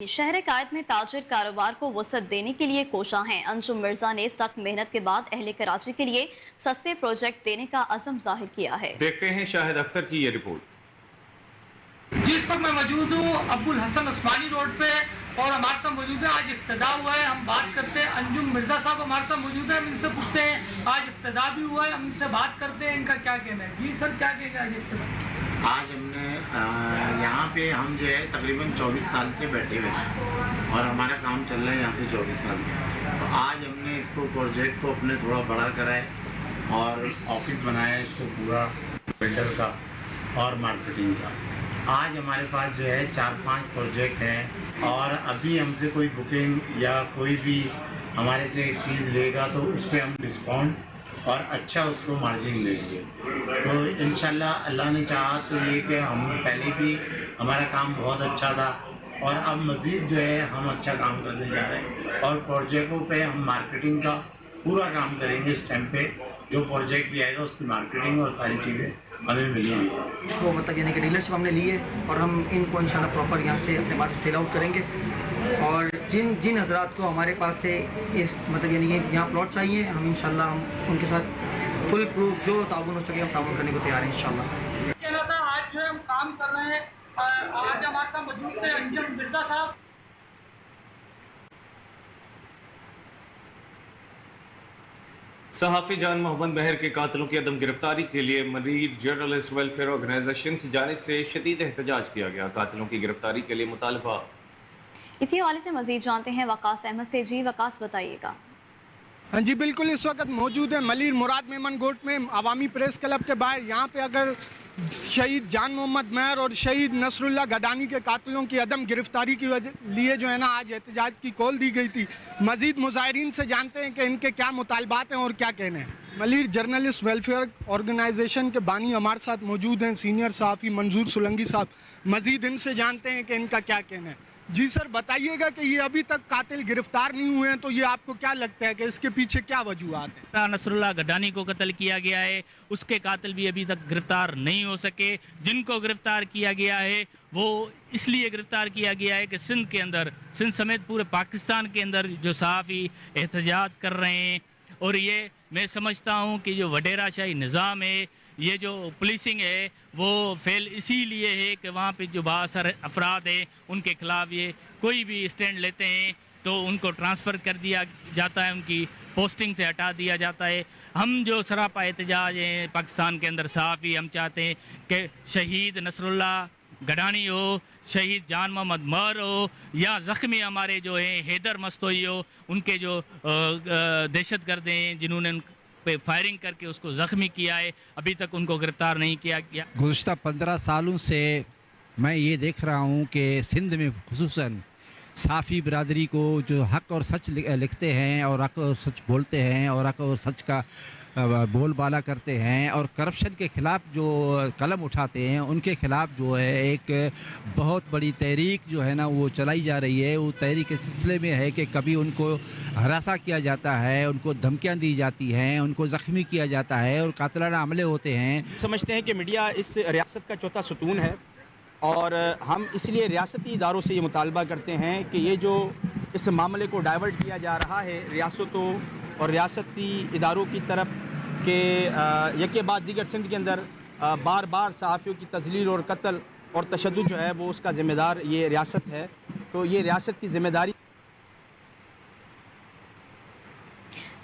शहर कायद में ताजिर कारोबार को वसअत देने के लिए कोशा हैं। अंजुम मिर्जा ने सख्त मेहनत के बाद अहले कराची के लिए सस्ते प्रोजेक्ट देने का अज़म जाहिर किया है। देखते हैं शाहिद अख्तर की ये रिपोर्ट। जी, इस वक्त मैं मौजूद हूँ अब्दुल हसन उस्मानी रोड पे और हमारे साथ मौजूद है, आज इफ्तिदा हुआ है। हम बात करते हैं, अंजुम मिर्जा साहब हमारे साथ मौजूद है, हम इनसे पूछते हैं आज इफ्तिदा भी हुआ है, हम इनसे बात करते हैं इनका क्या कहना है। जी सर, क्या कहेंगे आज इफ्तिदा? आज हमने यहाँ पे हम जो है तकरीबन 24 साल से बैठे हुए हैं और हमारा काम चल रहा है यहाँ से 24 साल से। तो आज हमने इसको प्रोजेक्ट को अपने थोड़ा बड़ा करा है और ऑफिस बनाया है इसको पूरा बिल्डर का और मार्केटिंग का। आज हमारे पास जो है 4-5 प्रोजेक्ट हैं और अभी हमसे कोई बुकिंग या कोई भी हमारे से चीज़ लेगा तो उस पर हम डिस्काउंट और अच्छा उसको मार्जिन लेंगे। तो इंशाल्लाह अल्लाह ने चाहा तो ये कि हम पहले भी हमारा काम बहुत अच्छा था और अब मज़ीद जो है हम अच्छा काम करने जा रहे हैं और प्रोजेक्टों पे हम मार्केटिंग का पूरा काम करेंगे। इस टाइम पे जो प्रोजेक्ट भी आएगा उसकी मार्केटिंग और सारी चीज़ें हमें मिली हुई है। वो मतलब यानी कि डीलरशिप हमने ली है और हम इनको इंशाल्लाह प्रॉपर यहाँ से अपने पास सेल आउट करेंगे और जिन हजरात को हमारे पास से इस मतलब यानी कि यहाँ प्लॉट चाहिए, हम इंशाल्लाह हम उनके साथ फुल प्रूफ जो ताउन हो सके हम ताउन करने को तैयार हैं इंशाल्लाह। कहना था आज जो है हम काम कर रहे हैं, आज हमारे साथ मौजूद थे अंजुम मिर्जा साहब। सहाफ़ी जान मोहम्मद महर के कातिलों की अदम गिरफ्तारी के लिए मरीज जर्नलिस्ट वेलफेयर ऑर्गेनाइजेशन की जानिब से शदीद एहतजाज किया गया। कातिलों की गिरफ्तारी के लिए मुतालबा। इसी हवाले से मजीद जानते हैं वकास अहमद से। जी वकास, बताइएगा। हाँ जी बिल्कुल, इस वक्त मौजूद है मलिर मुराद मेमन गोट में अवामी प्रेस क्लब के बाहर। यहाँ पे अगर शहीद जान मोहम्मद महर और शहीद नसरुल्लाह गडानी के कातिलों की अदम गिरफ्तारी की लिए जो है ना आज एहतजाज की कॉल दी गई थी। मजीद मुजाहिरीन से जानते हैं कि इनके क्या मुतालबात हैं और क्या कहने हैं। मलिर जर्नलिस्ट वेलफेयर ऑर्गेनाइजेशन के बानी हमारे साथ मौजूद हैं सीनियर सहाफ़ी मंजूर सोलंकी साहब। मजीद इनसे जानते हैं कि इनका क्या कहना है। जी सर, बताइएगा कि ये अभी तक कातिल गिरफ्तार नहीं हुए हैं, तो ये आपको क्या लगता है कि इसके पीछे क्या वजूहात है? नसरुल्लाह गडानी को कत्ल किया गया है, उसके कातिल भी अभी तक गिरफ्तार नहीं हो सके। जिनको गिरफ्तार किया गया है वो इसलिए गिरफ्तार किया गया है कि सिंध के अंदर, सिंध समेत पूरे पाकिस्तान के अंदर जो सहाफ़ी एहतजाज कर रहे हैं और ये मैं समझता हूँ कि जो वडेरा शाही निज़ाम है, ये जो पुलिसिंग है वो फेल इसीलिए है कि वहाँ पे जो बाअसर अफराद हैं उनके ख़िलाफ़ ये कोई भी स्टैंड लेते हैं तो उनको ट्रांसफ़र कर दिया जाता है, उनकी पोस्टिंग से हटा दिया जाता है। हम जो सरापा एहतजाज हैं पाकिस्तान के अंदर सहाफ़ी, हम चाहते हैं कि शहीद नसरुल्लाह गडानी हो, शहीद जान मोहम्मद महर हो या ज़ख्मी हमारे जो हैं हैदर मस्तोई हो, उनके जो दहशतगर्द हैं जिन्होंने पे फायरिंग करके उसको ज़ख्मी किया है, अभी तक उनको गिरफ्तार नहीं किया गया। गुज़श्ता 15 सालों से मैं ये देख रहा हूँ कि सिंध में खुसूसन साफ़ी बिरादरी को जो हक़ और सच लिखते हैं और हक़ और सच बोलते हैं और हक़ और सच का बोलबाला करते हैं और करप्शन के ख़िलाफ़ जो कलम उठाते हैं उनके ख़िलाफ़ जो है एक बहुत बड़ी तहरीक जो है ना वो चलाई जा रही है। वो तहरीक इस सिलसिले में है कि कभी उनको हरासा किया जाता है, उनको धमकियाँ दी जाती हैं, उनको ज़ख्मी किया जाता है और कातिलाना हमले होते हैं। समझते हैं कि मीडिया इस रियासत का चौथा सुतून है और हम इसलिए रियासती इदारों से ये मुतालबा करते हैं कि ये जो इस मामले को डाइवर्ट किया जा रहा है रियासतों और रियासती इदारों की तरफ के यके बाद दीगर सिंध के अंदर बार बार सहाफ़ियों की तज़लील और कत्ल और तशद्दुद जो है वो उसका ज़िम्मेदार ये रियासत है। तो ये रियासत की ज़िम्मेदारी।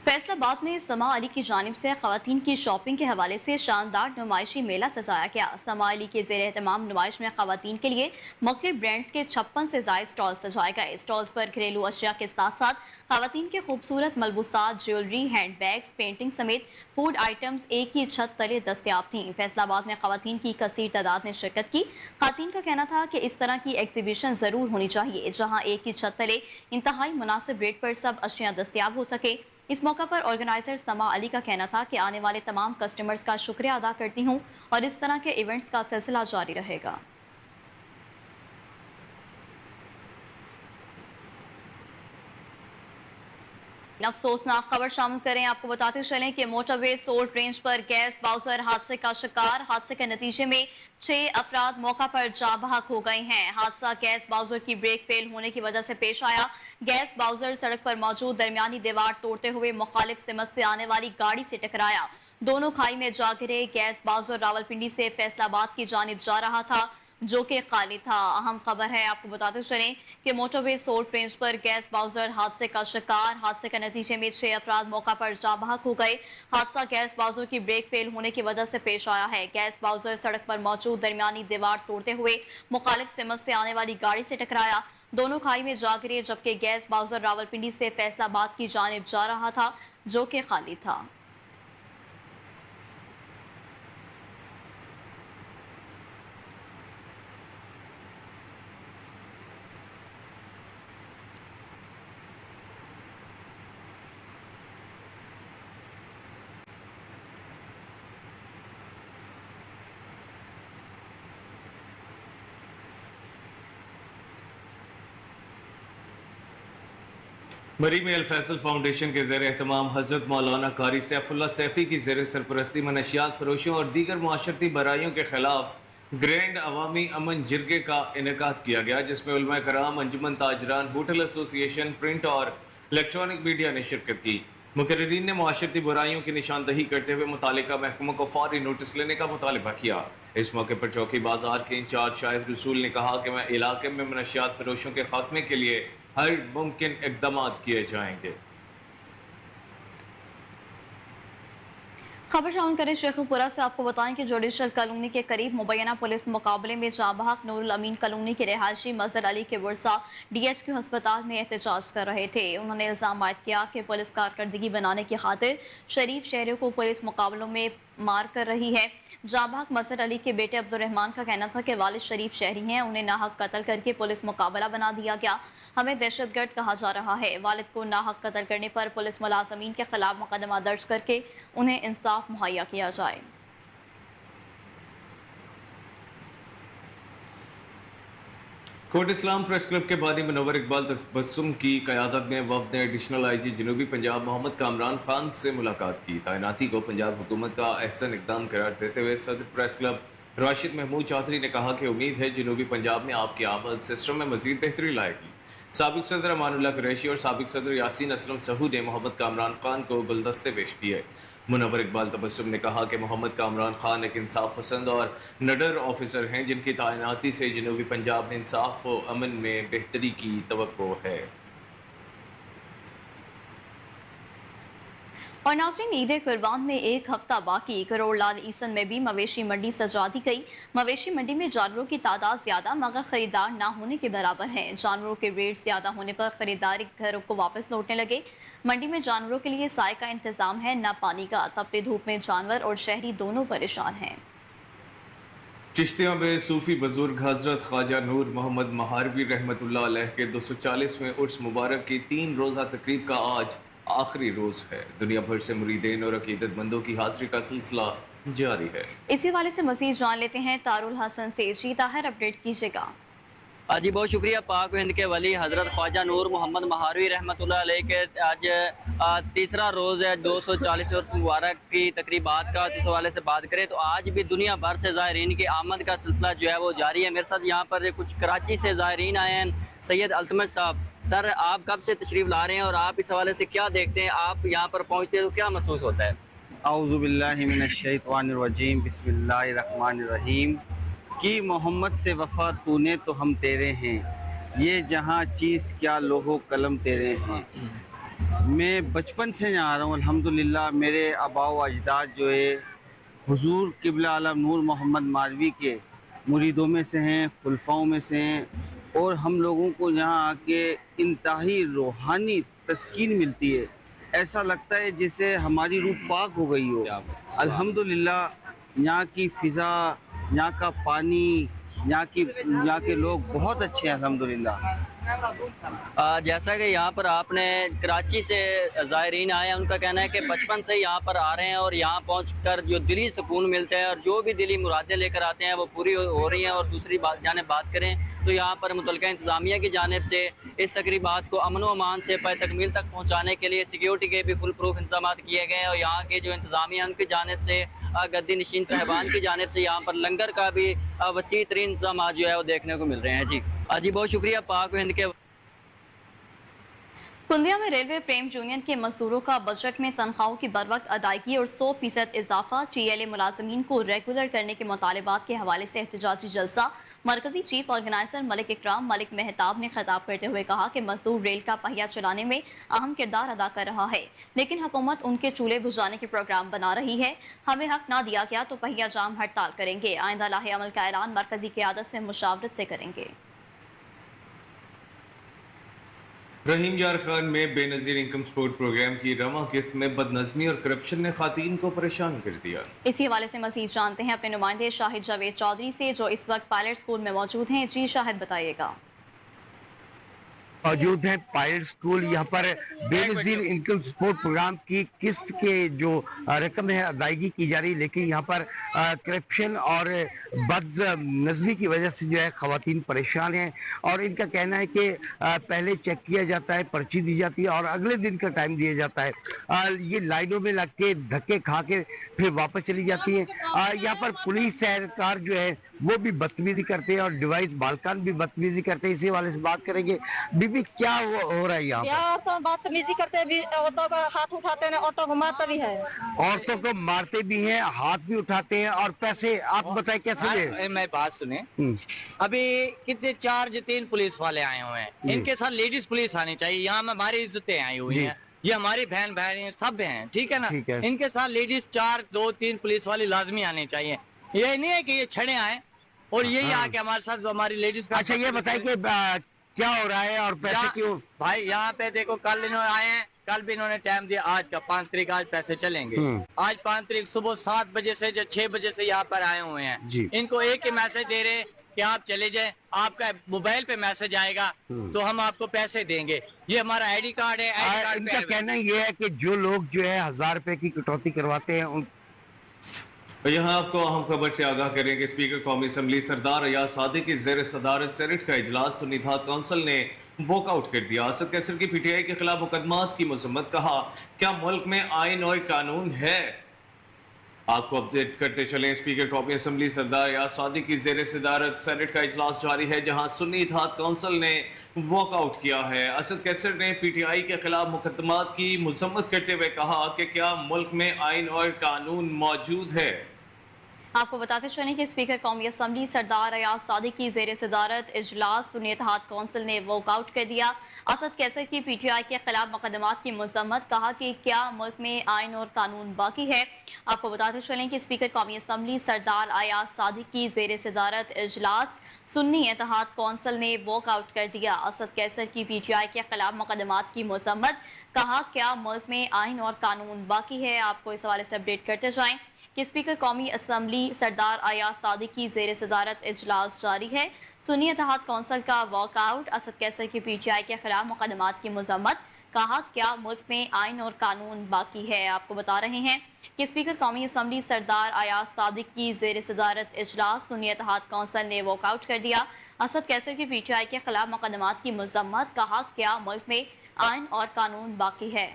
फैसलाबाद में समा अली की जानिब से ख़वातीन की शॉपिंग के हवाले से शानदार नुमाइशी मेला सजाया गया। समा अली के ज़ेर एहतमाम नुमाइश में ख़वातीन के लिए मुख्तलिफ ब्रांड्स के 56 से ज़ायद स्टॉल सजाए गए। स्टॉल्स पर घरेलू अशिया के साथ साथ ख़वातीन के खूबसूरत मलबूसात, ज्वेलरी, हैंड बैग्स, पेंटिंग समेत फूड आइटम्स एक ही छत तले दस्तयाब थीं। फैसलाबाद में ख़वातीन की कसीर तादाद ने शिरकत की। ख़वातीन का कहना था कि इस तरह की एग्जीबिशन ज़रूर होनी चाहिए जहाँ एक ही छत तले इंतहाई मुनासिब रेट पर सब अशिया दस्तयाब हो सके। इस मौका पर ऑर्गेनाइजर समा अली का कहना था कि आने वाले तमाम कस्टमर्स का शुक्रिया अदा करती हूँ और इस तरह के इवेंट्स का सिलसिला जारी रहेगा। अफसोसनाक खबर शामिल करें। आपको बताते चलें कि मोटरवे सोल्ट रेंज पर गैस बाउजर हादसे का शिकार। हादसे के नतीजे में 6 अफराद मौका पर जाँ बहक हो गए हैं। हादसा गैस बाउजर की ब्रेक फेल होने की वजह से पेश आया। गैस बाउजर सड़क पर मौजूद दरमियानी दीवार तोड़ते हुए मुखालिफ सिमत से आने वाली गाड़ी से टकराया। दोनों खाई में जा गिरे। गैस बाउजर रावलपिंडी से फैसलाबाद की जानिब जा रहा था, जो कि खाली था। अहम खबर है, आपको बताते चलें कि मोटरवे सोल्ट रेंज पर गैस बाउजर हादसे का शिकार। हादसे के नतीजे में 6 अफराद मौका पर जाँ बहक हो गए। हादसा गैस बाउजर की ब्रेक फेल होने की वजह से पेश आया है। गैस बाउजर सड़क पर मौजूद दरमियानी दीवार तोड़ते हुए मुखालिफ सिमत से आने वाली गाड़ी से टकराया। दोनों खाई में जा गिरे, जबकि गैस बाउजर रावलपिंडी से फैसलाबाद की जानिब जा रहा था, जो कि खाली था। मरी में अल फैसल फाउंडेशन के ज़ेर एहतमाम हज़रत मौलाना कारी सैफुल्लाह सैफ़ी की ज़ेर सरपरस्ती मनशियात फरोशों और दीगर माशरती बराइयों के खिलाफ ग्रैंड अवामी अमन जिरगे का इनेकाद किया गया, जिसमें उलमा कराम, अंजुमन ताजरान, होटल एसोसिएशन, प्रिंट और इलेक्ट्रॉनिक मीडिया ने शिरकत की। मुकर्रीरीन ने माशरती बुराइयों की निशानदही करते हुए मुतालिका महकमों को फौरी नोटिस लेने का मुतालबा किया। इस मौके पर चौकी बाजार के इंचार्ज शाहिद रसूल ने कहा कि मैं इलाके में मनशियात फरोशों के खात्मे के लिए हर मुमकिन इक़दाम किए जाएंगे। खबर शामिल करें शेखुपुरा से। आपको बताएं कि जुडिशल कॉलोनी के करीब मुबैना पुलिस मुकाबले में जाँ बहक नूरुल अमीन कॉलोनी के रिहायशी मजहर अली के वर्सा DHQ अस्पताल में एहतजाज कर रहे थे। उन्होंने इल्ज़ाम आयद किया कि पुलिस कारकर्दगी बनाने की खातिर शरीफ शहरियों को पुलिस मुकाबलों में मार कर रही है। जाँ बहक मजहर अली के बेटे अब्दुर्रहमान का कहना था कि वालिद शरीफ शहरी हैं, उन्हें नाहक कत्ल करके पुलिस मुकाबला बना दिया गया। हमें दहशतगर्द कहा जा रहा है। वालिद को नाहक कत्ल करने पर पुलिस मुलाजमीन के खिलाफ मुकदमा दर्ज करके उन्हें इंसाफ मुहैया किया जाए। कोट इस्लाम प्रेस क्लब के बानी मुनव्वर इकबाल तबस्सुम की क़यादत में वफ़द ने एडिशनल IG जनूबी पंजाब मोहम्मद कामरान खान से मुलाकात की। तैनाती को पंजाब हुकूमत का अहसन इक़दाम करार देते हुए सदर प्रेस क्लब राशिद महमूद चौधरी ने कहा कि उम्मीद है जनूबी पंजाब में आपकी आमद सिस्टम में मज़ीद बेहतरी लाएगी। साबिक सदर अमानुल्लाह कुरैशी और साबिक सदर यासीन असलम सहू ने मोहम्मद कामरान खान को गुलदस्ते पेश किए। मुनव्वर इकबाल तबस्सुम ने कहा कि मोहम्मद कामरान खान एक इंसाफ पसंद और निडर ऑफिसर हैं, जिनकी तैनाती से जनूबी पंजाब में इंसाफ व अमन में बेहतरी की तवक्को है। और नाज़रीन, ईद कुर्बान में एक हफ्ता बाकी। करोड़ लाल ईसन में भी मवेशी मंडी सजा दी गई। मवेशी मंडी में जानवरों की तादाद ज्यादा मगर खरीदार ना होने के बराबर है। जानवरों के रेट ज्यादा होने पर खरीदारी घरों को वापस लौटने लगे। मंडी में जानवरों के लिए साए का इंतजाम है, न पानी का। तपती धूप में जानवर और शहरी दोनों परेशान हैं। चिश्तिया में सूफी बुजुर्ग हजरत ख्वाजा नूर मोहम्मद महारवी रहमतुल्लाह अलैह के 240वें उर्स मुबारक की 3 रोज़ा तकरीब का आज आखिरी रोज है। दुनिया भर से मुरीदीन और अकीदतमंदों की हाजिरी का सिलसिला जारी है। इसी वाले से मज़ीद जान लेते हैं तारुल हसन से। जी ताहिर, अपडेट कीजिएगा। जी बहुत शुक्रिया। पाक हिंद के वली हज़रत ख्वाजा नूर मोहम्मद महारवी रहमतुल्लाह अलैह के आज तीसरा रोज़ है 240 उर्स मुबारक की तकरीबात का। इस हवाले से बात करें तो आज भी दुनिया भर से ज़ायरीन की आमद का सिलसिला जो है वो जारी है। मेरे साथ यहाँ पर कुछ कराची से ज़ायरीन आए हैं। सैयद अल्तमत साहब, सर आप कब से तशरीफ़ ला रहे हैं और आप इस हवाले से क्या देखते हैं? आप यहाँ पर पहुँचते हैं तो क्या महसूस होता है? औज़ु बिल्लाहि मिनश्शैतानिर रजीम, बिस्मिल्लाहिर्रहमानिर रहीम। कि मोहम्मद से वफ़ा तूने तो हम तेरे हैं, ये जहाँ चीज़ क्या लोहो कलम तेरे हैं। मैं बचपन से यहाँ आ रहा हूँ अल्हम्दुलिल्लाह। मेरे आबाओ अजदाद जो है हुजूर क़िबला आलम नूर मोहम्मद मारवी के मुरीदों में से हैं, खुलफाओं में से हैं, और हम लोगों को यहाँ आके इंतहाई रूहानी तस्कीन मिलती है। ऐसा लगता है जैसे हमारी रूह पाक हो गई हो। अल्हम्दुलिल्लाह यहाँ की फ़िज़ा, यहाँ का पानी, यहाँ के लोग बहुत अच्छे हैं अल्हम्दुलिल्लाह। जैसा कि यहाँ पर आपने कराची से ज़ायरीन आए हैं, उनका कहना है कि बचपन से यहाँ पर आ रहे हैं और यहाँ पहुँचकर जो दिली सुकून मिलता है और जो भी दिली मुरादें लेकर आते हैं वो पूरी हो रही हैं। और दूसरी बात जाने बात करें تو यहाँ पर मुतलका इंतज़ामिया की जानिब से इस तकरीबात को अमन व अमान से पै तकमील तक पहुँचाने के लिए सिक्योरिटी के भी फुल प्रूफ इंतजाम किए गए हैं और यहाँ के जो इंतज़ामिया उनकी जानिब से गद्दी नशीन साहबान की जानिब से यहाँ पर लंगर का भी वसी तरीन इंतजाम जो है वो देखने को मिल रहे हैं। जी बहुत शुक्रिया पाक हिंद के। कुंदिया में रेलवे प्रेम यूनियन के मजदूरों का बजट में तनख्वाहों की बरवक्त अदायगी और 100% इजाफा, TLA मुलाजमीन को रेगुलर करने के मुतालबात के हवाले से एहतजाजी जलसा। मरकजी चीफ ऑर्गेनाइजर मलिक इकराम मलिक मेहताब ने खिताब करते हुए कहा कि मजदूर रेल का पहिया चलाने में अहम किरदार अदा कर रहा है, लेकिन हुकूमत उनके चूल्हे बुझाने के प्रोग्राम बना रही है। हमें हक ना दिया गया तो पहिया जाम हड़ताल करेंगे। आइंदा लाहे अमल का ऐलान मरकजी क़यादत से मुशावरत से करेंगे। रहीम यार खान में बेनज़ीर इनकम सपोर्ट प्रोग्राम की रवां किस्त में बदनज़मी और करप्शन ने खातून को परेशान कर दिया। इसी हवाले से मज़ीद जानते हैं अपने नुमाइंदे शाहिद जावेद चौधरी से, जो इस वक्त पायलट स्कूल में मौजूद हैं। जी शाहिद, बताइएगा। मौजूद हैं पायलट स्कूल। यहाँ पर बेनज़ीर इनकम सपोर्ट प्रोग्राम की किस्त के जो रकम है अदायगी की जा रही, लेकिन यहाँ पर करप्शन और बदनज़मी की वजह से जो है ख़वातीन परेशान हैं और इनका कहना है कि पहले चेक किया जाता है, पर्ची दी जाती है और अगले दिन का टाइम दिया जाता है। ये लाइनों में लग के धक्के खा के फिर वापस चली जाती हैं। यहाँ पर पुलिस एहलकार जो है वो भी बदतमीजी करते हैं और डिवाइस बालकान भी बदतमीजी करते हैं। इसी वाले से बात करेंगे। बीबी, क्या हो रहा है यहाँ पर? तो बदतमीजी करते भी, औरतों को हाथ उठाते हैं, औरतों को मारते भी है। औरतों को मारते भी हैं, हाथ भी उठाते हैं और पैसे आप बताए कैसे ले? मैं बात सुने, अभी कितने 4-3 पुलिस वाले आए हुए हैं, इनके साथ लेडीज पुलिस आनी चाहिए। यहाँ में हमारी इज्जतें आई हुई हैं, ये हमारी बहन भाई सब हैं, ठीक है ना। इनके साथ लेडीज 2-3 पुलिस वाली लाजमी आनी चाहिए। ये नहीं है कि ये छड़े आए और यही आके हमारे साथ हमारी लेडीज का। अच्छा, ये बताइए कि क्या हो रहा है और पैसे क्यों? भाई यहाँ पे देखो, कल इन्होंने आए हैं, कल भी इन्होंने टाइम दिया, आज का 5 तारीख, आज पैसे चलेंगे। आज 5 तारीख सुबह 7 बजे से 6 बजे से यहाँ पर आए हुए हैं। इनको एक ही मैसेज दे रहे कि आप चले जाएं, आपका मोबाइल पे मैसेज आएगा तो हम आपको पैसे देंगे। ये हमारा आईडी कार्ड है। इनका कहना ये है कि जो लोग जो है 1000 रुपए की कटौती करवाते हैं उन। यहाँ आपको अहम खबर से आगाह करेंगे। स्पीकर कौमी असम्बली सरदार अयाज सादी की ज़ेर सदारत सेनेट का इजलास सुन्नी इत्तेहाद काउंसिल ने वॉकआउट कर दिया। असद कैसर की PTI के खिलाफ मुकदमात की मजम्मत। कहा, क्या मुल्क में आइन और कानून है? आपको अपडेट करते चलें। स्पीकर कौमी असम्बली सरदार अयाज सादी की ज़ेर सदारत सेनेट का इजलास जारी है, जहाँ सुन्नी इत्तेहाद काउंसिल ने वॉकआउट किया है। असद कैसर ने PTI के खिलाफ मुकदमात की मजम्मत करते हुए कहा कि क्या मुल्क में आइन और कानून मौजूद है। आपको बताते चलें कि स्पीकर कौमी असम्बली सरदार अयाज सादी की ज़ेर सदारत इजलास सुन्नी इत्तेहाद काउंसिल ने वॉकआउट कर दिया। असद कैसर की PTI के खिलाफ मुकदमात की मजम्मत। कहा कि क्या मुल्क में आइन और कानून बाकी है। आपको बताते चलें कि स्पीकर कौमी असम्बली सरदार अयाज सादी की ज़ेर सदारत इजलास सुन्नी इत्तेहाद काउंसिल ने वॉकआउट कर दिया। असद कैसर की PTI के खिलाफ मुकदमात की मजम्मत। कहा, क्या मुल्क में आइन और कानून बाकी है। आपको इस हवाले से अपडेट करते जाएं कि स्पीकर कौमी असम्बली सरदार अयाज सादी की ज़ेर सदारत इजलास जारी है। सुन्नी इत्तेहाद काउंसिल का वॉकआउट। असद कैसर की PTI के खिलाफ मुकदमात की मजम्मत। कहा, क्या मुल्क में आइन और कानून बाकी है। आपको बता रहे हैं कि स्पीकर कौमी असम्बली सरदार अयाज सादी की ज़ेर सदारत इजलास सुन्नी इत्तेहाद काउंसिल ने वॉकआउट कर दिया। असद कैसर की PTI के खिलाफ मुकदमात की मजम्मत। कहा, क्या मुल्क में आइन और कानून बाकी है।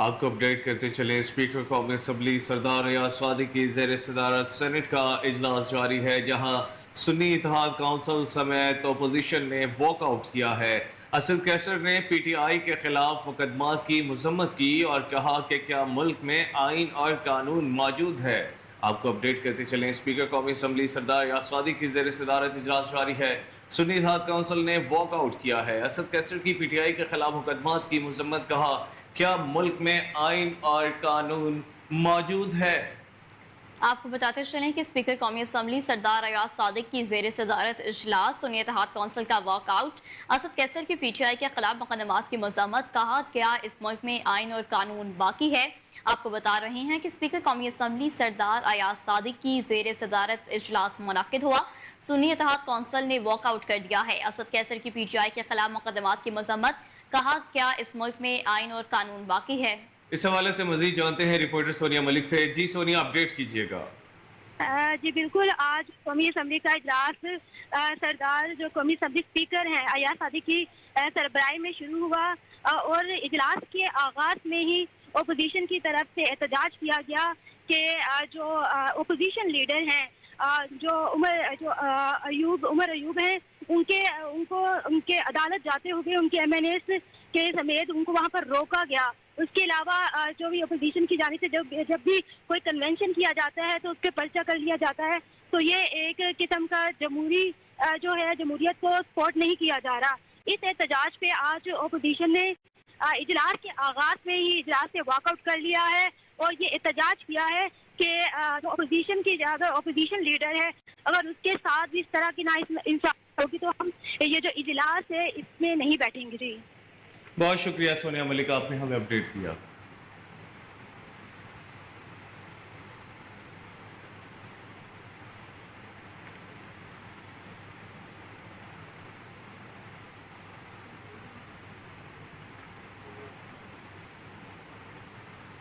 आपको अपडेट करते चले। स्पीकर कौमी असम्बली सरदार अयाज सादी की ज़ेर सदारत सेनेट का इजलास जारी है, जहां सुन्नी इत्तेहाद काउंसिल समेत अपोजिशन ने वॉकआउट किया है। असद कैसर ने PTI के खिलाफ मुकदमात की मजम्मत की और कहा कि क्या मुल्क में आइन और कानून मौजूद है। आपको अपडेट करते चलें। स्पीकर कौमी असम्बली सरदार अयाज सादी की ज़ेर सदारत इजलास जारी है। सुन्नी इत्तेहाद काउंसिल ने वॉकआउट किया है। असद कैसर की PTI के खिलाफ मुकदमात की मजम्मत। कहा, क्या मुल्क में आइन और कानून मौजूद है। आपको बताते चलें कि स्पीकर कौमी असम्बली सरदार अयाज सादी की ज़ेर सदारत इजलास सुन्नी इत्तेहाद काउंसिल का वॉकआउट। असद कैसर की PTI के खिलाफ मुकदमात की मजम्मत। कहा, क्या इस मुल्क में आइन और कानून बाकी है। आपको बता रहे हैं कि स्पीकर कौमी असम्बली सरदार अयाज सादी की ज़ेर सदारत इजलास मुनक्किद हुआ। सुन्नी इत्तेहाद काउंसिल ने वॉकआउट कर दिया है। असद कैसर की PTI के खिलाफ मुकदमात की मजम्मत। कहा, क्या इस मुल्क में आइन और कानून बाकी है। इस हवाले से मजीद जानते हैं रिपोर्टर सोनिया मलिक से। जी सोनिया, अपडेट कीजिएगा। जी बिल्कुल, आज कौमी असम्बली का इजलास सरदार जो कौमी असम्बली स्पीकर हैं अयाज सादिक की सरबराही में शुरू हुआ और इजलास के आगाज़ में ही अपोजिशन की तरफ से एहतजाज किया गया कि जो अपोजिशन लीडर हैं जो उमर अयूब हैं उनके अदालत जाते हुए उनके MNAs के समेत उनको वहाँ पर रोका गया। उसके अलावा जो भी अपोजिशन की जानिब से जब भी कोई कन्वेंशन किया जाता है तो उस पर पर्चा कर लिया जाता है, तो ये एक किस्म का जमहूरियत को सपोर्ट नहीं किया जा रहा। इस एहतजाज पे आज अपोजिशन ने इजलास के आगाज़ में ही इजलास से वॉकआउट कर लिया है और ये एहतजाज किया है कि अगर अपोजिशन लीडर है अगर उसके साथ भी इस तरह की नाइंसाफ़ी होगी तो हम ये जो इजलास है इसमें नहीं बैठेंगे। जी बहुत शुक्रिया सोनिया मलिक, आपने हमें अपडेट किया।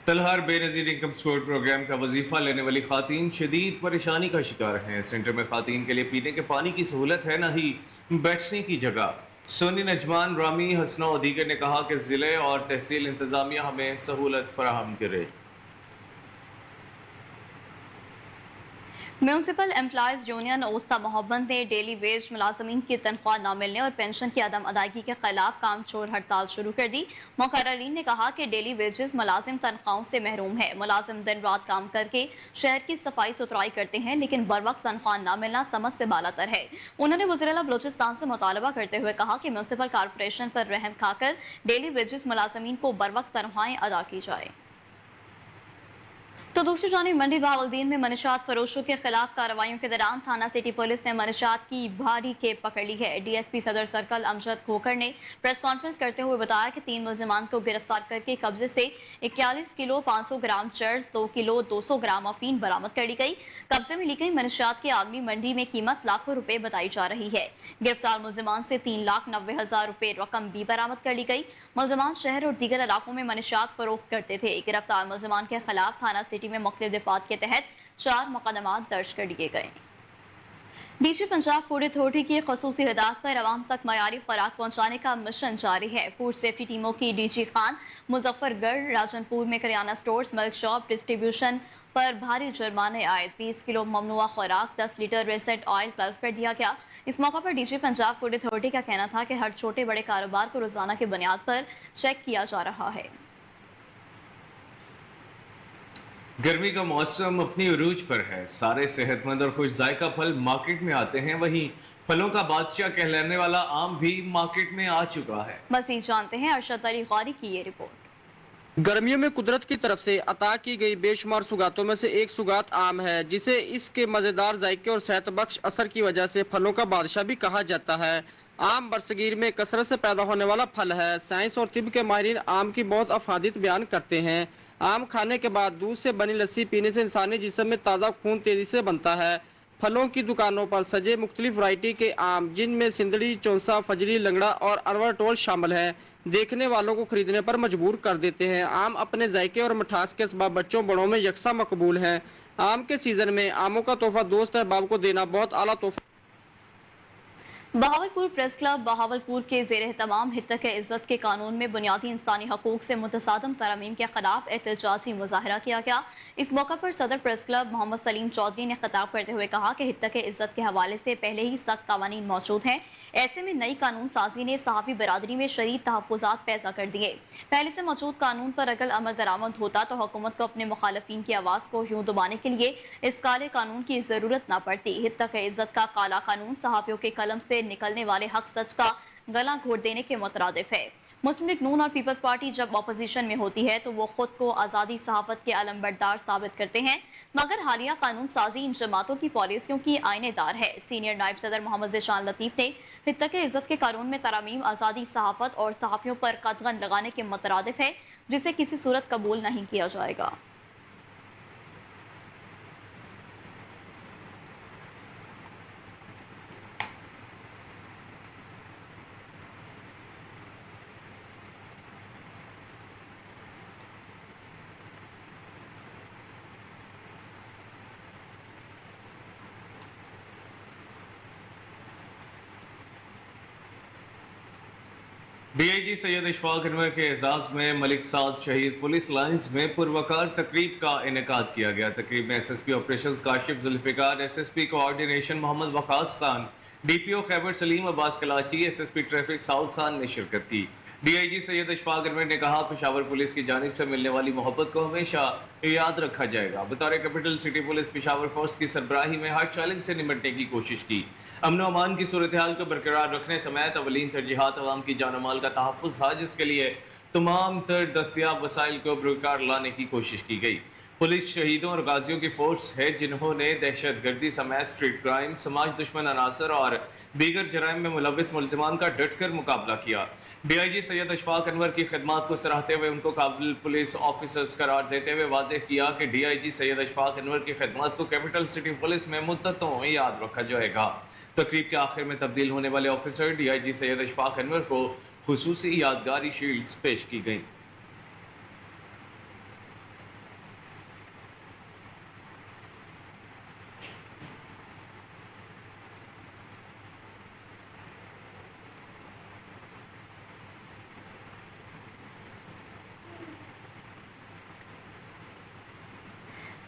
तलहार बेनज़ीर इनकम सपोर्ट प्रोग्राम का वजीफा लेने वाली खातून शदीद परेशानी का शिकार हैं। सेंटर में खातून के लिए पीने के पानी की सहूलत है, ना ही बैठने की जगह। सोनी नजमान, रामी, हसना और दीगर ने कहा कि ज़िले और तहसील इंतज़ामिया हमें सहूलत फराहम करे। म्यूनसिपल एम्प्लॉयज़ यूनियन ओस्ता मोहब्बत ने डेली वेज मुलाजमीन की तनख्वाह न मिलने और पेंशन की अदम अदायगी के खिलाफ काम छोड़ हड़ताल शुरू कर दी। मुकर्रीन ने कहा कि डेली वेजेस मुलाजिम तनख्वाहों से महरूम है। मुलाजिम दिन रात काम करके शहर की सफाई सुथराई करते हैं, लेकिन बर वक्त तनख्वाह न मिलना समझ से बालातर है। उन्होंने वज़ीर-ए-आला बलूचिस्तान से मुतालबा करते हुए कहा कि म्यूनसिपल कॉरपोरेशन पर रहम खाकर डेली वेजेस मुलाजमीन को बर वक्त तनख्वाहें अदा की जाए। तो दूसरी जानिब मंडी बहावलदीन में मनशात फरोशों के खिलाफ कार्रवाइयों के दौरान थाना सिटी पुलिस ने मनशात की भारी खेप पकड़ ली है। DSP सदर सर्कल अमजद खोखर ने प्रेस कॉन्फ्रेंस करते हुए बताया कि 3 मुलजमान को गिरफ्तार करके कब्जे से 41 किलो 500 ग्राम चर्स, 2 किलो 200 ग्राम अफीम बरामद कर ली गई। कब्जे में ली गई मनशात की आदमी मंडी में कीमत लाखों रुपए बताई जा रही है। गिरफ्तार मुलजमान से 3,90,000 रुपए रकम भी बरामद कर ली गई। मुलजमान शहर और दीगर इलाकों में मनशात फरोख्त करते थे। गिरफ्तार मुलजमान के खिलाफ थाना सिटी में मुख्तलिफ दफात के तहत 4 मुकदमात दर्ज कर लिए गए। डीजी पंजाब फूड अथॉरिटी की खसूसी हिदायत पर आवाम तक मयारी खुराक पहुँचाने का मिशन जारी है। फूड सेफ्टी टीमों की DG खान, मुजफ्फरगढ़, राजनपुर में kirana stores, milk shop distribution पर भारी जुर्माने आए। 20 किलो ममनुआ खुराक, 10 लीटर रेसेट ऑयल तलब कर दिया गया। इस मौका पर डीजी पंजाब फूड अथॉरिटी का कहना था कि हर छोटे बड़े कारोबार को रोजाना की बुनियाद पर चेक किया जा रहा है। गर्मी का मौसम अपनी उरूज पर है। सारे सेहतमंद और खुश जायका फल मार्केट में आते हैं, वहीं फलों का बादशाह कहलाने वाला आम भी मार्केट में आ चुका है। मज़ीद जानते हैं अरशद अली गौरी की ये रिपोर्ट। गर्मियों में कुदरत की तरफ से अता की गई बेशुमार सुगातों में से एक सुगात आम है, जिसे इसके मजेदार जायके और सेहत बख्श असर की वजह से फलों का बादशाह भी कहा जाता है। आम बरसगीर में कसरत से पैदा होने वाला फल है। साइंस और तिब के माहिरीन आम की बहुत अफादियत बयान करते हैं। आम खाने के बाद दूध से बनी लस्सी पीने से इंसानी जिस्म में ताज़ा खून तेजी से बनता है। फलों की दुकानों पर सजे मुख्तलिफ वैरायटी के आम, जिनमें सिंदड़ी, चौंसा, फजरी, लंगड़ा और अरवा टोल शामिल हैं, देखने वालों को खरीदने पर मजबूर कर देते हैं। आम अपने जायके और मिठास के सबब बच्चों बड़ों में यकसा मकबूल हैं। आम के सीजन में आमों का तोहफा दोस्त अहबाब को देना बहुत आला तोहफा। बहावलपुर प्रेस क्लब बहावलपुर के ज़ेर तमाम हितक इज़्ज़त के कानून में बुनियादी इंसानी हकूक़ से मुतसादम तरमीम के खिलाफ एहतजाजी मुजाहरा किया गया। इस मौका पर सदर प्रेस क्लब मोहम्मद सलीम चौधरी ने खिताब करते हुए कहा कि हितक इज़्ज़त के हवाले से पहले ही सख्त कानून मौजूद हैं। ऐसे में नई कानून साजी ने सहाफ़ी बरादरी में शदीद तहफ़्फ़ुज़ात पैदा कर दिए। पहले से मौजूद कानून पर अगर अमल दरामद होता तो हुकूमत को अपने मुखालफिन की आवाज़ को यूं दबाने के लिए इस काले कानून की ज़रूरत न पड़ती। हितक इज़्ज़त का काला कानून सहाफ़ियों के कलम से निकलने वाले हक सच का गला घोट देने के मुतरादिफ है। मुस्लिम लीग नून और पीपल्स पार्टी जब अपोजिशन में होती है तो वो खुद को आज़ादी सहाफ़त के अलमबरदार साबित करते हैं, मगर हालिया कानून साजी इन जमातों की पॉलिसियों की आइनेदार है। सीनियर नायब सदर मोहम्मद ज़ीशान लतीफ़ ने हितक इज़्ज़त के कानून में तरमीम आज़ादी सहाफ़त और सहाफ़ियों पर कदगन लगाने के मुतरादिफ है, जिसे किसी सूरत कबूल नहीं किया जाएगा। डीआईजी सैयद इशफाक अनवर के एजाज में मलिक साद शहीद पुलिस लाइंस में पुरवकार तकरीब का इनेकाद किया गया। तकरीब में SSP operations Kashif Zulfiqar, SSP coordination Mohammad Waqas Khan, DPO Khyber Saleem Abbas Kalachi, SSP traffic Saud Khan ने शिरकत की। डीआईजी सैयद इशफाक अनवर ने कहा, पेशावर पुलिस की जानिब से मिलने वाली मोहब्बत को हमेशा याद रखा जाएगा। बतौर capital city police Peshawar force की सरबराही में हर चैलेंज से निपटने की कोशिश की। अमन अमान की सूरत हाल को बरकरार रखने समेत अवलीन तरजीहात अवाम की जान माल का तहफ़्फ़ुज़ था, जिसके लिए तमाम तर दस्तियाब वसाइल को बरकरार लाने की कोशिश की गई। पुलिस शहीदों और गाजियों की फोर्स है जिन्होंने दहशत गर्दी समेत स्ट्रीट क्राइम, समाज दुश्मन अनासर और दीगर जराइम में मुलविस मुलजमान का डट कर मुकाबला किया। डीआईजी सैयद इशफाक अनवर की खिदमात को सराहते हुए उनको काबिल पुलिस ऑफिसर्स करार देते हुए वाज़ेह किया कि डीआईजी सैयद इशफाक अनवर की खिदमात को कैपिटल सिटी पुलिस में मुद्दतों याद रखा जाएगा। तकरीब के आखिर में तब्दील होने वाले ऑफिसर डीआईजी सैयद इशफाक अनवर को खुसूसी यादगारी शील्ड्स पेश की गई।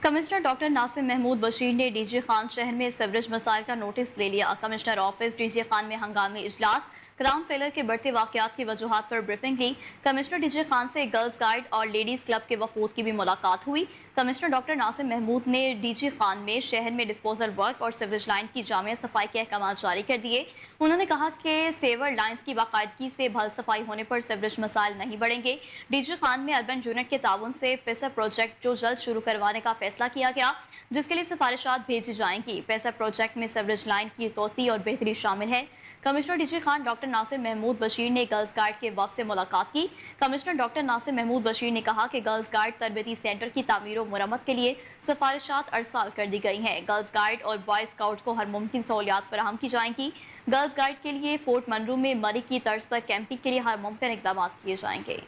कमिश्नर डॉक्टर नासिम महमूद बशीर ने डीजी खान शहर में सीवरेज मसाइल का नोटिस ले लिया। कमिश्नर ऑफिस डीजी खान में हंगामी इजलास, ग्राउंड फेलर के बढ़ते वाकयात की वजूहात पर ब्रीफिंग ली। कमिश्नर डीजी खान से गर्ल्स गाइड और लेडीज क्लब के वफूद की भी मुलाकात हुई। कमिश्नर डॉक्टर नासिम महमूद ने डीजी खान में शहर में डिस्पोजल वर्क और सीवरेज लाइन की जामिया सफाई के अहकाम जारी कर दिए। उन्होंने कहा कि सेवर लाइन्स की बाकायदगी से भल सफाई होने पर सीवरेज मसाइल नहीं बढ़ेंगे। डीजी खान में अर्बन यूनिट के ताउन से पैसा प्रोजेक्ट जो जल्द शुरू करवाने का फैसला किया गया, जिसके लिए सिफारिशात भेजी जाएंगी। पैसा प्रोजेक्ट में सीवरेज लाइन की तोसी और बेहतरी शामिल है। Commissioner DG Khan doctor Nasim Mahmood Bashir ने गर्ल्स गाइड के वफ़द से मुलाकात की। कमिश्नर डॉक्टर नासिम महमूद बशीर ने कहा कि गर्ल्स गाइड तरबियती सेंटर की तामीर और मुरम्मत के लिए सिफारिशात अरसाल कर दी गई हैं। गर्ल्स गाइड और बॉय स्काउट्स को हर मुमकिन सहूलियात फराहम की जाएंगी। गर्ल्स गाइड के लिए फोर्ट मनरू में मरी की तर्ज पर कैंपिंग के लिए हर मुमकिन इकदाम किए जाएंगे।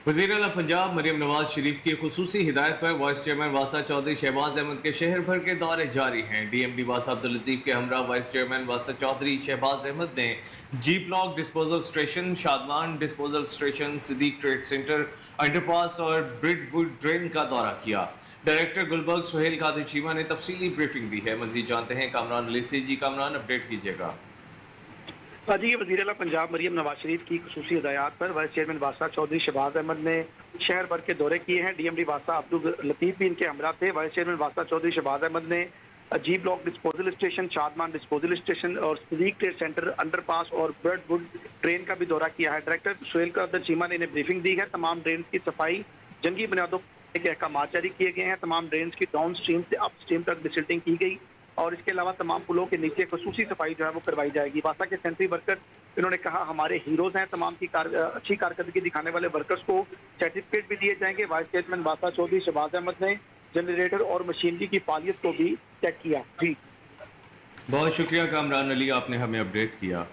वज़ीर आला पंजाब मरियम नवाज शरीफ की खुसूसी हिदायत पर वाइस चेयरमैन वासा चौधरी शहबाज अहमद के शहर भर के दौरे जारी हैं। डीएमडी वासा अब्दुल लतीफ के हमरा वाइस चेयरमैन वासा चौधरी शहबाज अहमद ने G block disposal station, Shadman disposal station, Siddique trade centre, underpass और ब्रिडवुड ड्रेन का दौरा किया। डायरेक्टर गुलबर्ग सुहेल कादिर चीमा ने तफसीली ब्रीफिंग दी है। मजीद जानते हैं कामरान अलीसी जी। कामरान, अपडेट कीजिएगा। जी, वज़ीर आला पंजाब मरियम नवाज शरीफ की खुसूसी हिदायत पर वाइस चेयरमैन वासा चौधरी शहबाज अहमद ने शहर भर के दौरे किए हैं। डीएमडी वासा अब्दुल लतीफ भी इनके हमरा थे। वाइस चेयरमैन वासा चौधरी शहबाज अहमद ने G block disposal station, Shadman disposal station और सिद्दीक ट्रेड सेंटर, अंडरपास और ब्रडवुड ट्रेन का भी दौरा किया है। डायरेक्टर सुहेल कादिर चीमा ने इन्हें ब्रीफिंग दी है। तमाम ड्रेन की सफाई जंगी बुनियादों के अहकाम जारी किए गए हैं। तमाम ड्रेन की डाउन स्ट्रीम से अप स्ट्रीम तक डिसिल्टिंग की गई और इसके अलावा तमाम पुलों के नीचे खसूसी सफाई जो है वो करवाई जाएगी। वासा के सेंट्री वर्कर्स इन्होंने कहा हमारे हीरोज हैं। तमाम की अच्छी कारकर्दगी दिखाने वाले वर्कर्स को सर्टिफिकेट भी दिए जाएंगे। वाइस चेयरमैन वासा चौधरी शहबाज अहमद ने जनरेटर और मशीनरी की फालियत को भी चेक किया। जी, बहुत शुक्रिया कामरान अली, आपने हमें अपडेट किया।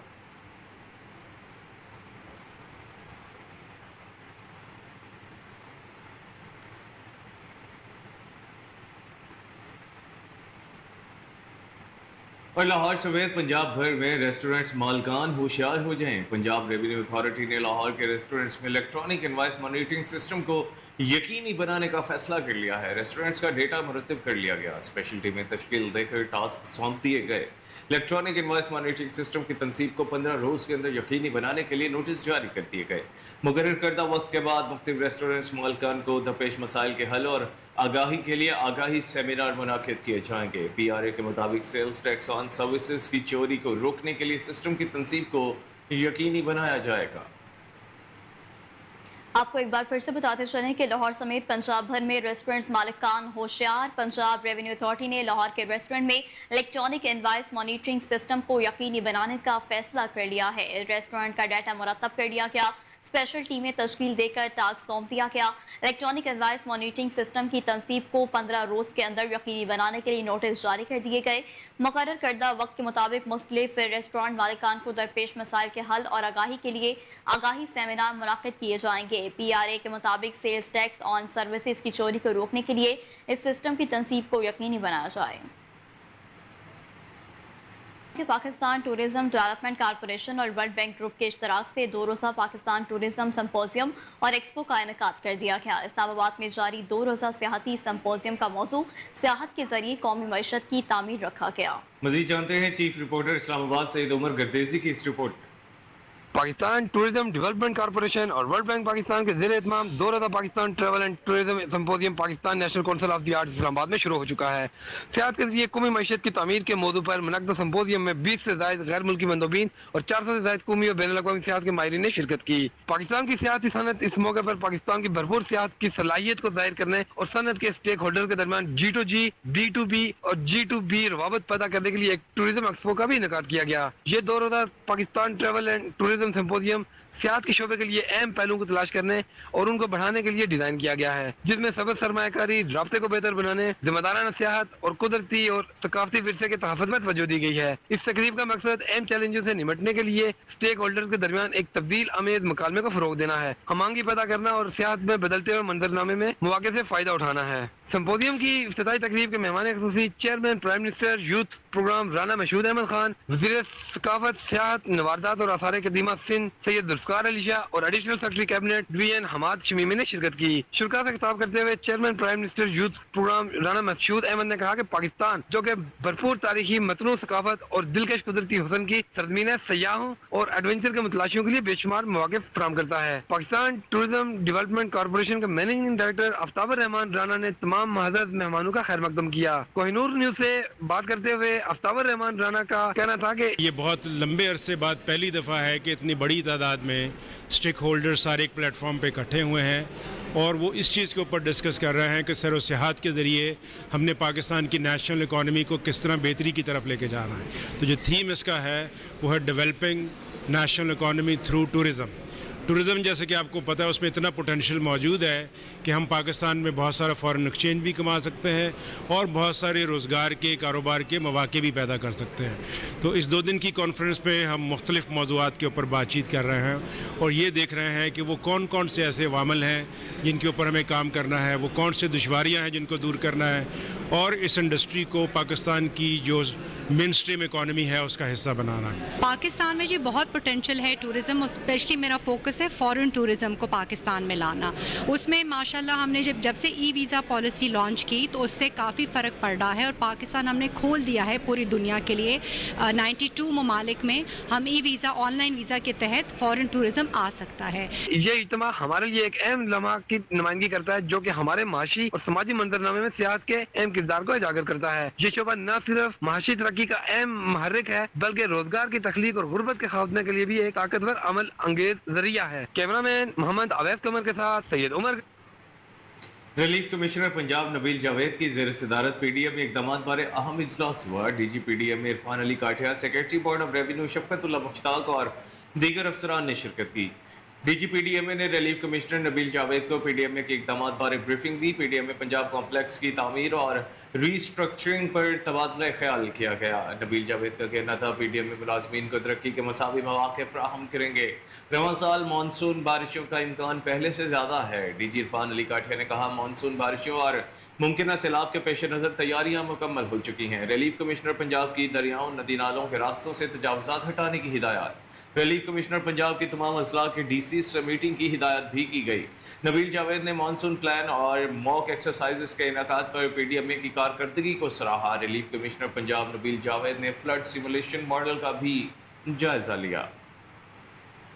और लाहौर समेत पंजाब भर में रेस्टोरेंट्स मालकान होशियार हो जाएं। पंजाब रेवेन्यू अथॉरिटी ने लाहौर के रेस्टोरेंट्स में इलेक्ट्रॉनिक इनवॉइस मॉनिटरिंग सिस्टम को यकीनी बनाने का फैसला कर लिया है। रेस्टोरेंट्स का डेटा मुरतब कर लिया गया। स्पेशल टीमें तश्कील देकर टास्क सौंप दिए गए। इलेक्ट्रॉनिक इनवॉइस मॉनिटरिंग सिस्टम की तनसीब को 15 रोज के अंदर यकीनी बनाने के लिए नोटिस जारी कर दिए गए। मुकर्रर करदा वक्त के बाद मुख्तलिफ रेस्टोरेंट्स मालिकान को दरपेश मसाइल के हल और आगाही के लिए आगाही सेमिनार मुनाकिद किए जाएंगे। PRA के मुताबिक सेल्स टैक्स ऑन सर्विसेज की चोरी को रोकने के लिए सिस्टम की तनसीब को यकीनी बनाया जाएगा। आपको एक बार फिर से बताते चलें कि लाहौर समेत पंजाब भर में रेस्टोरेंट्स मालिकान होशियार। पंजाब रेवेन्यू अथॉरिटी ने लाहौर के रेस्टोरेंट में इलेक्ट्रॉनिक इनवॉइस मॉनिटरिंग सिस्टम को यकीनी बनाने का फैसला कर लिया है। रेस्टोरेंट का डाटा मुरतब कर लिया गया। स्पेशल टीमें तश्कील देकर टास्क सौंप दिया गया। इलेक्ट्रॉनिक एडवाइस मॉनिटरिंग सिस्टम की तनसीब को 15 रोज के अंदर यकीनी बनाने के लिए नोटिस जारी कर दिए गए। मुकर्रर करदा वक्त के मुताबिक मुख्तलिफ रेस्टोरेंट मालिकान को दरपेश मसाइल के हल और आगाही के लिए आगाही सेमिनार मुनाकिद किए जाएंगे। PRA के मुताबिक सेल्स टैक्स ऑन सर्विसेज की चोरी को रोकने के लिए इस सिस्टम की तनसीब को यकीनी बनाया जाए। पाकिस्तान टूरिज्म डेवलपमेंट कॉर्पोरेशन और वर्ल्ड बैंक ग्रुप के इश्तराक से 2 रोज़ा पाकिस्तान टूरिज्म सिंपोजियम और एक्सपो का इनेकाद कर दिया गया। इस्लामाबाद में जारी 2 रोज़ा सियाहती सिंपोजियम का मौजू सियाहत के जरिए कौमी मईशत की तामीर रखा गया। मजीद जानते हैं चीफ रिपोर्टर इस्लामाबाद सईद उमर गर्देजी की इस report. Pakistan tourism development corporation और वर्ल्ड बैंक पाकिस्तान के ज़ेर एहतमाम 2 रोज़ा Pakistan travel and tourism symposium Pakistan national council of the arts Islamabad में शुरू हो चुका है। सियाहत के जरिए कौमी मईशत की तामीर के मौजू पर मुनक़्क़द सिंपोजियम में 20 से ज़ायद गैर मुल्की मंदोबीन और 400 से ज़ायद कौमी और बैनुल-अक़वामी सियाहत के माहिरीन ने शिरकत की। पाकिस्तान की सियाहती सनत इस मौके पर पाकिस्तान की भरपूर सियाहत की सलाहियत को ज़ाहिर करने और सनत के स्टेक होल्डर के दरमियान G2G, B2B और G2B रवाबत पैदा करने के लिए एक टूरिज्म एक्सपो का भी इनेकाद किया गया। ये 2 रोज़ा Pakistan travel and tourism symposium सियाहत के शोबे के लिए अहम पहलुओं को तलाश करने और उनको बढ़ाने के लिए डिजाइन किया गया है, जिसमें सबक सरमायाकारी, राब्ते को बेहतर बनाने, जिम्मेदाराना सियाहत और कुदरती और सकाफती विरसे के तहफ़्फ़ुज़ में तवज्जो दी गई है। इस तकरीब का मकसद अहम चैलेंजों से निपटने के लिए स्टेक होल्डर्स के दरमियान एक तब्दील अमेज मुकालमे को फरोग देना है, हमांगी पैदा करना और सियाहत में बदलते हुए मंजरनामे में मौके से फायदा उठाना है। सिंपोजियम की इफ्तिताई तकरीब के मेहमान ख़ुसूसी chairman prime minister youth programme Rana Mashhood Ahmad Khan, वज़ीर सकाफत, सियाहत, नवारदात और आसार कदीमा सिंध सैयद जुल्फ़िकार अली शाह और additional secretary cabinet DN Hammad Shamimi ने शिरकत की। शुरका से खिताब करते हुए chairman prime minister youth programme Rana Mashhood Ahmad ने कहा कि पाकिस्तान जो कि भरपूर तारीखी, मतनू सकाफत और दिलकश कुदरती हुस्न की सरजमीन है, सयाहों और एडवेंचर के मुतलाशियों के लिए बेशुमार मौके फराहम करता है। पाकिस्तान टूरिज्म डेवलपमेंट कॉर्पोरेशन के मैनेजिंग डायरेक्टर आफ्ताबर रहमान राना ने तमाम महज़रत मेहमानों का खैर मकदम किया। कोहिनूर न्यूज़ से बात करते हुए आफ्ताबर रहमान राना का कहना था कि ये बहुत लंबे अरसे बाद पहली दफ़ा है कि इतनी बड़ी तादाद में स्टेक होल्डर सारे एक प्लेटफॉर्म पे इकट्ठे हुए हैं और वो इस चीज़ के ऊपर डिस्कस कर रहे हैं कि सैर व सियाहत के ज़रिए हमने पाकिस्तान की नेशनल इकॉनमी को किस तरह बेहतरी की तरफ लेके जाना है। तो जो थीम इसका है वो है developing national economy through tourism. Tourism जैसे कि आपको पता है उसमें इतना पोटेंशियल मौजूद है कि हम पाकिस्तान में बहुत सारा फॉरेन एक्सचेंज भी कमा सकते हैं और बहुत सारे रोज़गार के, कारोबार के मौके भी पैदा कर सकते हैं। तो इस 2 दिन की कॉन्फ्रेंस में हम मुख्तलिफ़ मौज़ूआत के ऊपर बातचीत कर रहे हैं और ये देख रहे हैं कि वो कौन कौन से ऐसे वामल हैं जिनके ऊपर हमें काम करना है, वो कौन से दुश्वारियाँ हैं जिनको दूर करना है और इस इंडस्ट्री को पाकिस्तान की जो मेन स्ट्रीम इकॉनमी है उसका हिस्सा बनाना है। पाकिस्तान में जी बहुत पोटेंशियल है टूरिज़्म और स्पेशली मेरा फोकस है फॉरेन टूरिज़्म को पाकिस्तान में लाना। उसमें माशाल्लाह हमने जब से वीज़ा पॉलिसी लॉन्च की तो उससे काफ़ी फ़र्क पड़ रहा है और पाकिस्तान हमने खोल दिया है पूरी दुनिया के लिए। 92 ममालिक में हम वीज़ा, ऑनलाइन वीज़ा के तहत फॉरेन टूरिज़्म आ सकता है। ये इज्तिमा हमारे लिए एक अहम लम्हा की नुमाइंदगी करता है जो कि हमारे माशी और समाजी मंजरनामे में सियाहत के अहम किरदार को उजागर करता है। ये शोबा न सिर्फ माशी तरक्की का अहम महर्रिक है बल्कि रोजगार की तख्लीक और गुर्बत के खात्मे के लिए भी एक ताकतवर अमल अंगेज जरिया है। कैमरामैन मोहम्मद अवैस कमर के साथ सैयद उमर। रिलीफ कमिश्नर पंजाब नबील जावेद की ज़ेर सदारत PDM में इक़दामात बारे अहम इजलास हुआ। DG PDM में Irfan Ali Kathia, secretary board of revenue Shafqatullah Mushtaq और दीगर अफसरान ने शिरकत की। DG PDM ने रिलीफ कमिश्नर नबील जावेद को PDM के इक़दामात बारे ब्रीफिंग दी। PDM में पंजाब कॉम्प्लेक्स की तामीर और रीस्ट्रक्चरिंग पर तबादला ख्याल किया गया। नबील जावेद का कहना था PDM में मुलाजमीन को तरक्की के मसावी मौके फराहम करेंगे। रवां साल मानसून बारिशों का इम्कान पहले से ज़्यादा है। DG इरफान अली काठिया ने कहा मानसून बारिशों और मुमकिन सैलाब के पेश नज़र तैयारियां मुकम्मल हो चुकी हैं। रिलीफ कमिश्नर पंजाब की दरियाओं, नदी नालों के रास्तों से तजावुज़ात हटाने की हिदायत। रिलीफ कमिश्नर पंजाब की तमाम अजला के DC से मीटिंग की हिदायत भी की गई। नबील जावेद ने मानसून प्लान और मॉक एक्सरसाइजेस के इनेकाद पर PDM की कारकर्दगी को सराहा। रिलीफ कमिश्नर पंजाब नबील जावेद ने फ्लड सिमुलेशन मॉडल का भी जायजा लिया।